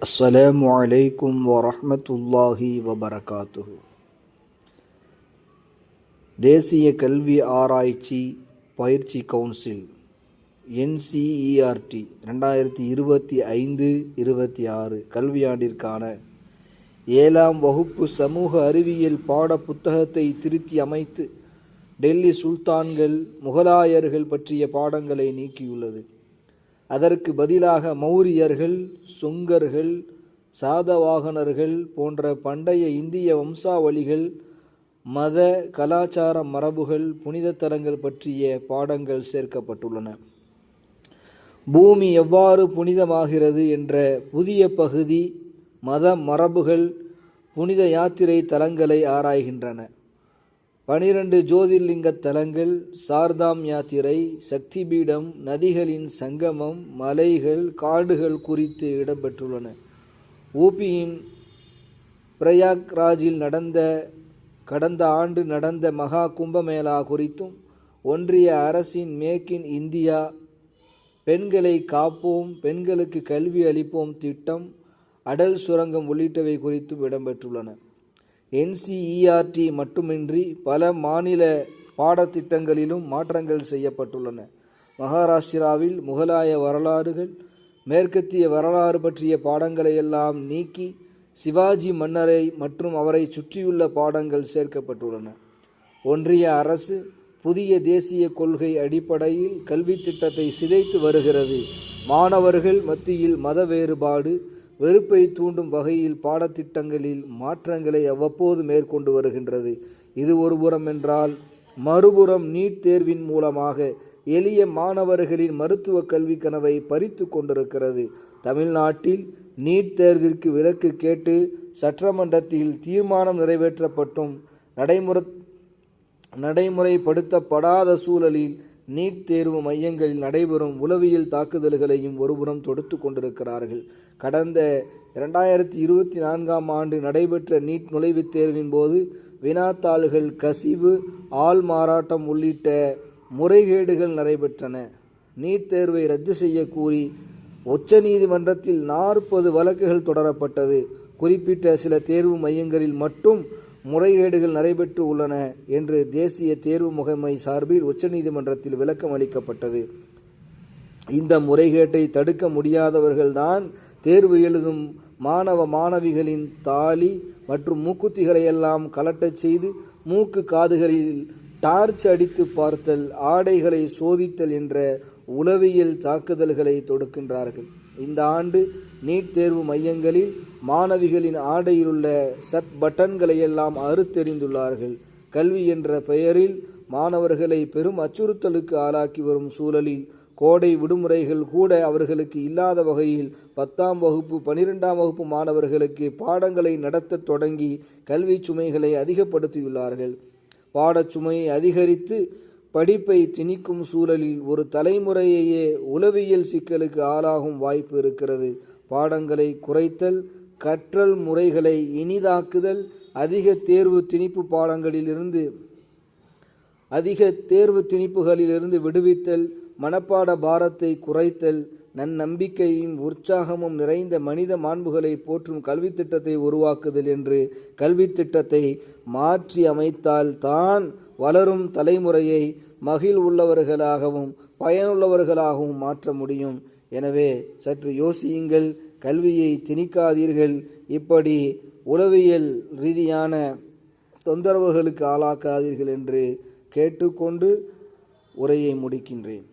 அஸ்ஸலாமு அலைக்கும் வரஹ்மத்துல்லாஹி வபரகாத்துஹு. தேசிய கல்வி ஆராய்ச்சி பயிற்சி கவுன்சில் NCERT 2025-26 கல்வியாண்டிற்கான 7ஆம் வகுப்பு சமூக அறிவியல் பாட புத்தகத்தை திருத்தி அமைத்து டெல்லி சுல்தான்கள் முகலாயர்கள் பற்றிய பாடங்களை நீக்கியுள்ளது. அதற்கு பதிலாக மௌரியர்கள், சுங்கர்கள், சாதவாகனர்கள் போன்ற பண்டைய இந்திய வம்சாவளிகள், மத கலாச்சார மரபுகள், புனித தலங்கள் பற்றிய பாடங்கள் சேர்க்கப்பட்டுள்ளன. பூமி எவ்வாறு புனிதமாகிறது என்ற புதிய பகுதி மத மரபுகள், புனித யாத்திரை தலங்களை ஆராய்கின்றன. 12 ஜோதிர்லிங்க தலங்கள், சார்தாம் யாத்திரை, சக்தி பீடம், நதிகளின் சங்கமம், மலைகள், காடுகள் குறித்து இடம்பெற்றுள்ளன. ஊபியின் பிரயாக்ராஜில் கடந்த ஆண்டு நடந்த மகா கும்பமேளா குறித்தும், ஒன்றிய அரசின் மேக் இன் இந்தியா, பெண்களை காப்போம், பெண்களுக்கு கல்வி அளிப்போம் திட்டம், அடல் சுரங்கம் உள்ளிட்டவை குறித்தும் இடம்பெற்றுள்ளன. NCERT மட்டுமின்றி பல மாநில பாடத்திட்டங்களிலும் மாற்றங்கள் செய்யப்பட்டுள்ளன. மகாராஷ்டிராவில் முகலாய வரலாறுகள், மேற்கத்திய வரலாறு பற்றிய பாடங்களையெல்லாம் நீக்கி சிவாஜி மன்னரை மற்றும் அவரை சுற்றியுள்ள பாடங்கள் சேர்க்கப்பட்டுள்ளன. ஒன்றிய அரசு புதிய தேசிய கொள்கை அடிப்படையில் கல்வி திட்டத்தை சிதைத்து வருகிறது. மாணவர்கள் மத்தியில் மத வேறுபாடு, வெறுப்பை தூண்டும் வகையில் பாடத்திட்டங்களில் மாற்றங்களை அவ்வப்போது மேற்கொண்டு வருகின்றது. இது ஒருபுறம் என்றால், மறுபுறம் நீட் தேர்வின் மூலமாக எளிய மாணவர்களின் மருத்துவ கல்வி கனவை பறித்து கொண்டிருக்கிறது. தமிழ்நாட்டில் நீட் தேர்விற்கு விலக்கு கேட்டு சட்டமன்றத்தில் தீர்மானம் நிறைவேற்றப்பட்டும் நடைமுறைப்படுத்தப்படாத சூழலில் நீட் தேர்வு மையங்களில் நடைபெறும் உளவியல் தாக்குதல்களையும் ஒருபுறம் தொடுத்து கொண்டிருக்கிறார்கள். கடந்த 2024ஆம் ஆண்டு நடைபெற்ற நீட் நுழைவுத் தேர்வின் போது வினாத்தாள்கள் கசிவு, ஆள் மாறாட்டம் உள்ளிட்ட முறைகேடுகள் நடைபெற்றன. நீட் தேர்வை ரத்து செய்ய கூறி உச்சநீதிமன்றத்தில் 40 வழக்குகள் தொடரப்பட்டது. குறிப்பிட்ட சில தேர்வு மையங்களில் மட்டும் முறைகேடுகள் நடைபெற்று உள்ளன என்று தேசிய தேர்வு முகமை சார்பில் உச்சநீதிமன்றத்தில் விளக்கம் அளிக்கப்பட்டது. இந்த முறைகேட்டை தடுக்க முடியாதவர்கள்தான் தேர்வு எழுதும் மாணவ மாணவிகளின் தாலி மற்றும் மூக்குத்திகளை எல்லாம் கலட்டச் செய்து மூக்கு காதுகளில் டார்ச் அடித்து பார்த்தல், ஆடைகளை சோதித்தல் என்ற உளவியல் தாக்குதல்களை தொடுக்கின்றார்கள். இந்த ஆண்டு நீட் தேர்வு மையங்களில் மாணவிகளின் ஆடையிலுள்ள சட் பட்டன்களையெல்லாம் அறுத்தெறிந்துள்ளார்கள். கல்வி என்ற பெயரில் மாணவர்களை பெரும் அச்சுறுத்தலுக்கு ஆளாக்கி வரும் சூழலில் கோடை விடுமுறைகள் கூட அவர்களுக்கு இல்லாத வகையில் 10ஆம் வகுப்பு 12ஆம் வகுப்பு மாணவர்களுக்கு பாடங்களை நடத்த தொடங்கி கல்வி சுமைகளை அதிகப்படுத்தியுள்ளார்கள். பாடச்சுமையை அதிகரித்து படிப்பை திணிக்கும் சூழலில் ஒரு தலைமுறையையே உளவியல் சிக்கலுக்கு ஆளாகும் வாய்ப்பு இருக்கிறது. பாடங்களை குறைத்தல், கற்றல் முறைகளை இனிதாக்குதல், அதிக தேர்வு திணிப்புகளிலிருந்து விடுவித்தல், மனப்பாட பாரத்தை குறைத்தல், நன்னம்பிக்கையும் உற்சாகமும் நிறைந்த மனித மாண்புகளை போற்றும் கல்வி திட்டத்தை உருவாக்குதல் என்று கல்வி திட்டத்தை மாற்றி அமைத்தால் தான் வளரும் தலைமுறையை மகிழ்வுள்ளவர்களாகவும் பயனுள்ளவர்களாகவும் மாற்ற முடியும். எனவே சற்று யோசியுங்கள், கல்வியை திணிக்காதீர்கள், இப்படி உளவியல் ரீதியான தொந்தரவுகளுக்கு ஆளாக்காதீர்கள் என்று கேட்டுக்கொண்டு உரையை முடிக்கின்றேன்.